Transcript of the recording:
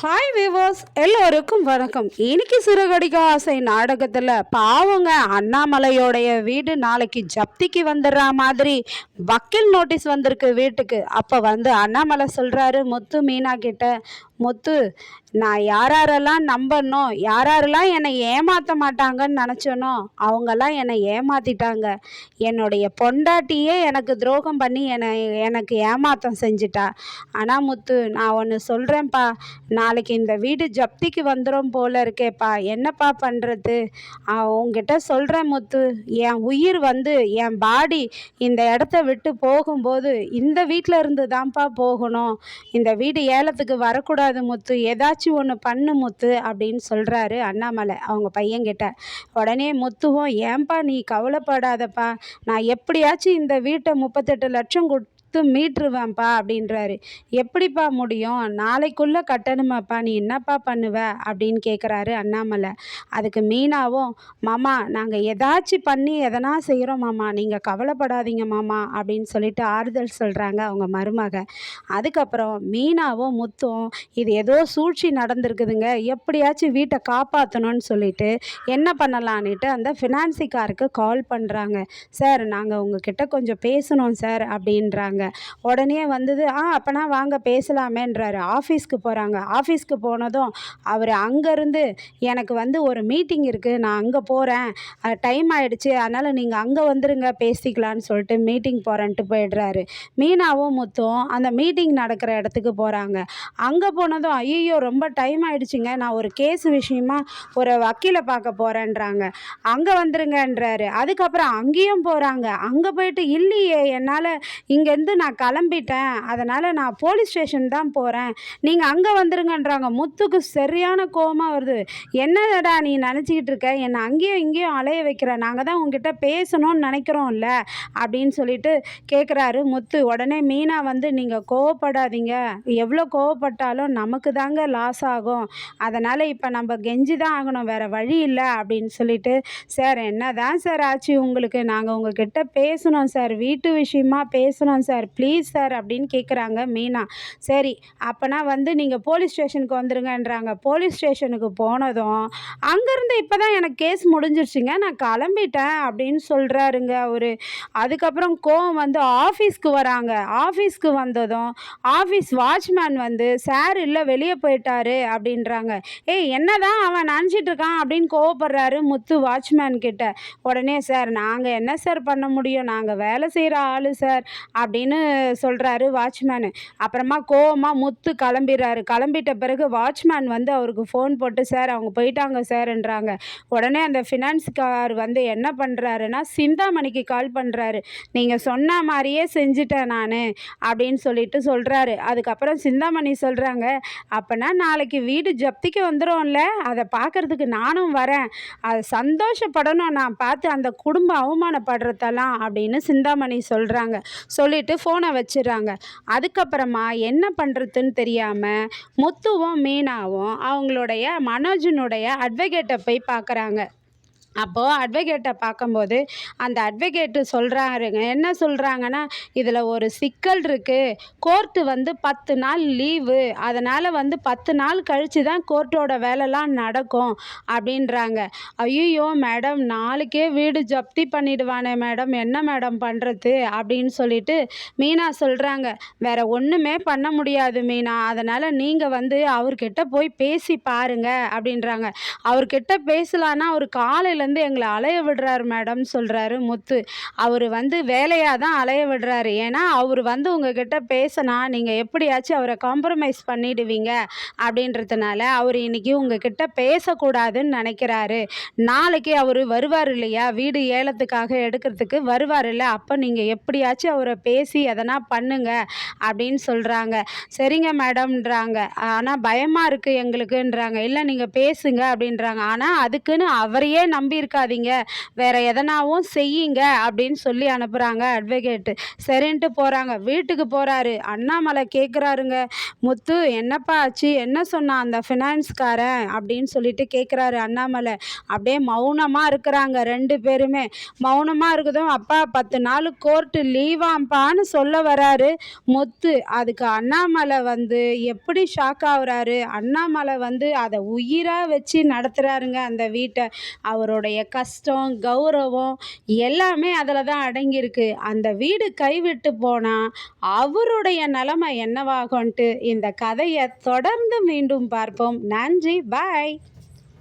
Hi viewers, எல்லோருக்கும் வணக்கம். இன்னைக்கு சிறுகடிக்க ஆசை நாடகத்தில் பாவங்க அண்ணாமலையோடைய வீடு நாளைக்கு ஜப்திக்கு வந்துடுற மாதிரி வக்கீல் நோட்டீஸ் வந்திருக்கு வீட்டுக்கு. அப்போ அண்ணாமலை சொல்கிறாரு முத்து மீனா கிட்ட, முத்து நான் யாரெல்லாம் நம்பணும், யாரெல்லாம் என்னை ஏமாற்ற மாட்டாங்கன்னு நினச்சனோ அவங்கெல்லாம் என்னை ஏமாற்றிட்டாங்க. என்னுடைய பொண்டாட்டியே எனக்கு துரோகம் பண்ணி எனக்கு ஏமாற்றம் செஞ்சிட்டா. ஆனால் முத்து நான் ஒன்று சொல்கிறேன்ப்பா, நாளைக்கு இந்த வீடு ஜப்திக்கு வந்துடும் போல இருக்கேப்பா, என்னப்பா பண்ணுறது? உங்ககிட்ட சொல்கிறேன் முத்து, என் உயிர் என் பாடி இந்த இடத்த விட்டு போகும்போது இந்த வீட்டில் இருந்து தான்ப்பா போகணும். இந்த வீடு ஏலத்துக்கு வரக்கூடாது முத்து, ஏதாச்சும் ஒன்று பண்ணு முத்து அப்படின்னு சொல்கிறாரு அண்ணாமலை அவங்க பையன்கிட்ட. உடனே முத்துவும், ஏன்பா நீ கவலைப்படாதப்பா, நான் எப்படியாச்சும் இந்த வீட்டை 38 லட்சம் மீட்டுருவேன்ப்பா அப்படின்றாரு. எப்படிப்பா முடியும், நாளைக்குள்ளே கட்டணுமாப்பா, நீ என்னப்பா பண்ணுவ அப்படின்னு கேட்குறாரு அண்ணாமலை. அதுக்கு மீனாவும், மாமா நாங்கள் ஏதாச்சும் பண்ணி எதனா செய்கிறோம் மாமா, நீங்கள் கவலைப்படாதீங்க மாமா அப்படின்னு சொல்லிட்டு ஆறுதல் சொல்கிறாங்க அவங்க மருமக. அதுக்கப்புறம் மீனாவும் முத்தும், இது ஏதோ சூழ்ச்சி நடந்திருக்குதுங்க, எப்படியாச்சும் வீட்டை காப்பாற்றணும்னு சொல்லிட்டு என்ன பண்ணலான்னுட்டு அந்த ஃபினான்சிக்காருக்கு கால் பண்ணுறாங்க. சார் நாங்கள் உங்ககிட்ட கொஞ்சம் பேசணும் சார் அப்படின்றாங்க. உடனே அப்போனா வாங்க பேசலாமேன்றாரு. ஆஃபீஸ்க்கு போகிறாங்க. ஆஃபீஸ்க்கு போனதும் அவர் அங்கேருந்து எனக்கு ஒரு மீட்டிங் இருக்குது, நான் அங்கே போகிறேன், டைம் ஆகிடுச்சு, அதனால் நீங்கள் அங்கே வந்துருங்க பேசிக்கலான்னு சொல்லிட்டு மீட்டிங் போகிறேன்ட்டு போயிடுறாரு. மீனாவும் முத்தும் அந்த மீட்டிங் நடக்கிற இடத்துக்கு போகிறாங்க. அங்கே போனதும் ஐயோ ரொம்ப டைம் ஆகிடுச்சிங்க, நான் ஒரு கேஸ் விஷயமா ஒரு வக்கீலை பார்க்க போகிறேன்றாங்க. அங்கே வந்துருங்கன்றாரு. அதுக்கப்புறம் அங்கேயும் போகிறாங்க. அங்கே போயிட்டு இல்லையே என்னால் இங்கேருந்து நான் கிளம்பிட்டேன், அதனால் நான் போலீஸ் ஸ்டேஷன் தான் போகிறேன், நீங்கள் அங்கே வந்துருங்கன்றாங்க. முத்துக்கு சரியான கோபமாக வருது. என்னடா நீ நினச்சிக்கிட்டு இருக்க, என்னை அங்கேயும் இங்கேயும் அலைய வைக்கிற, நாங்கள் தான் உங்ககிட்ட பேசணும்னு நினைக்கிறோம்ல அப்படின்னு சொல்லிட்டு கேட்குறாரு முத்து. உடனே மீனா நீங்கள் கோவப்படாதீங்க, எவ்வளோ கோவப்பட்டாலும் நமக்கு தாங்க லாஸ் ஆகும், அதனால் இப்போ நம்ம கெஞ்சி தான் ஆகணும், வேறு வழி இல்லை அப்படின்னு சொல்லிட்டு, சார் என்ன தான் சார் ஆச்சு உங்களுக்கு, நாங்கள் உங்ககிட்ட பேசணும் சார், வீட்டு விஷயமா பேசணும் சார், ப்ளீஸ் சார் அப்படின்னு கேட்குறாங்க மீனா. சரி அப்போனா நீங்கள் போலீஸ் ஸ்டேஷனுக்கு வந்துருங்கன்றாங்க. போலீஸ் ஸ்டேஷனுக்கு போனதும் அங்கேருந்து இப்போ தான் எனக்கு கேஸ் முடிஞ்சிருச்சுங்க, நான் கிளம்பிட்டேன் அப்படின்னு சொல்கிறாருங்க அவர். அதுக்கப்புறம் கோவம் ஆஃபீஸ்க்கு வராங்க. ஆஃபீஸ்க்கு வந்ததும் ஆஃபீஸ் வாட்ச்மேன் சார் இல்லை வெளியே போயிட்டாரு அப்படின்றாங்க. ஏய் என்னதான் அவன் நினச்சிட்டு இருக்கான் அப்படின்னு கோவப்படுறாரு முத்து வாட்ச்மேன் கிட்ட. உடனே சார் நாங்கள் என்ன சார் பண்ண முடியும், நாங்கள் வேலை செய்கிற ஆள் சார் அப்படின்னு சொல்கிறாரு வாட்ச்மேனு. அப்புறமா கோவமாக முத்து கிளம்பிடுறாரு. கிளம்பிட்ட பிறகு வாட்ச்மேன் அவருக்கு ஃபோன் போட்டு, சார் அவங்க போயிட்டாங்க சார்ன்றாங்க. உடனே அந்த ஃபினான்ஸ்கார் என்ன பண்ணுறாருன்னா சிந்தாமணிக்கு கால் பண்ணுறாரு. நீங்கள் சொன்ன மாதிரியே செஞ்சுட்டேன் நான் அப்படின்னு சொல்லிட்டு சொல்கிறாரு. அதுக்கப்புறம் சிந்தாமணி சொல்கிறாங்க, அப்போனா நாளைக்கு வீடு ஜப்திக்கு வந்துடும்ல, அதை பார்க்குறதுக்கு நானும் வரேன், அதை சந்தோஷப்படணும் நான் பார்த்து, அந்த குடும்பம் அவமானப்படுறதெல்லாம் அப்படின்னு சிந்தாமணி சொல்கிறாங்க. சொல்லிட்டு ஃபோனை வச்சிடுறாங்க. அதுக்கப்புறமா என்ன பண்ணுறதுன்னு தெரியாமல் முத்துவும் மீனாவும் அவங்களுடைய மனோஜனுடைய அட்வொகேட்டை போய் பார்க்குறாங்க. அப்போது அட்வொகேட்டை பார்க்கும்போது அந்த அட்வொகேட்டு சொல்கிறாருங்க, என்ன சொல்கிறாங்கன்னா, இதில் ஒரு சிக்கல் இருக்குது, கோர்ட்டு 10 நாள் லீவு, அதனால் 10 நாள் கழித்து தான் கோர்ட்டோட வேலைலாம் நடக்கும் அப்படின்றாங்க. ஐயோ மேடம் நாளைக்கே வீடு ஜப்தி பண்ணிடுவானே மேடம், என்ன மேடம் பண்ணுறது அப்படின்னு சொல்லிட்டு மீனா சொல்கிறாங்க. வேறு ஒன்றுமே பண்ண முடியாது மீனா, அதனால் நீங்கள் அவர்கிட்ட போய் பேசி பாருங்க அப்படின்றாங்க. அவர்கிட்ட பேசலான்னா அவர் காலையில் எங்களை அலைய விடுறாரு மேடம் சொல்கிறாரு முத்து. அவர் வேலையாக தான் அலைய விடுறாரு, ஏன்னா அவர் உங்ககிட்ட பேசினா நீங்கள் எப்படியாச்சும் அவரை காம்ப்ரமைஸ் பண்ணிடுவீங்க அப்படின்றதுனால அவர் இன்னைக்கு உங்ககிட்ட பேசக்கூடாதுன்னு நினைக்கிறாரு. நாளைக்கு அவர் வருவார் இல்லையா, வீடு ஏலத்துக்காக எடுக்கிறதுக்கு வருவார் இல்லை, அப்போ நீங்கள் எப்படியாச்சும் அவரை பேசி எதனா பண்ணுங்க அப்படின்னு சொல்கிறாங்க. சரிங்க மேடம்ன்றாங்க. ஆனால் பயமாக இருக்குது எங்களுக்குன்றாங்க. இல்லை நீங்கள் பேசுங்க அப்படின்றாங்க. ஆனால் அதுக்குன்னு அவரையே நம்பி நம்பி இருக்காதீங்க, வேற எதனாவும் செய்யுங்க அப்படின்னு சொல்லி அனுப்புகிறாங்க அட்வொகேட்டு. சரின்ட்டு போகிறாங்க. வீட்டுக்கு போகிறாரு. அண்ணாமலை கேட்குறாருங்க, முத்து என்னப்பா ஆச்சு, என்ன சொன்னான் அந்த ஃபினான்ஸ்காரன் அப்படின்னு சொல்லிட்டு கேட்குறாரு அண்ணாமலை. அப்படியே மௌனமாக இருக்கிறாங்க ரெண்டு பேருமே. மௌனமாக இருக்குதும், அப்பா 10 நாள் கோர்ட்டு லீவாம்ப்பான்னு சொல்ல வராரு முத்து. அதுக்கு அண்ணாமலை எப்படி ஷாக் ஆகுறாரு. அண்ணாமலை அதை உயிராக வச்சு நடத்துகிறாருங்க அந்த வீட்டை. அவருடைய கஷ்டம், கௌரவம் எல்லாமே அதில் தான் அடங்கியிருக்கு. அந்த வீடு கைவிட்டு போனால் அவருடைய நிலைமை என்னவாகும்ன்ட்டு இந்த கதையை தொடர்ந்து மீண்டும் பார்ப்போம். நன்றி, பாய்.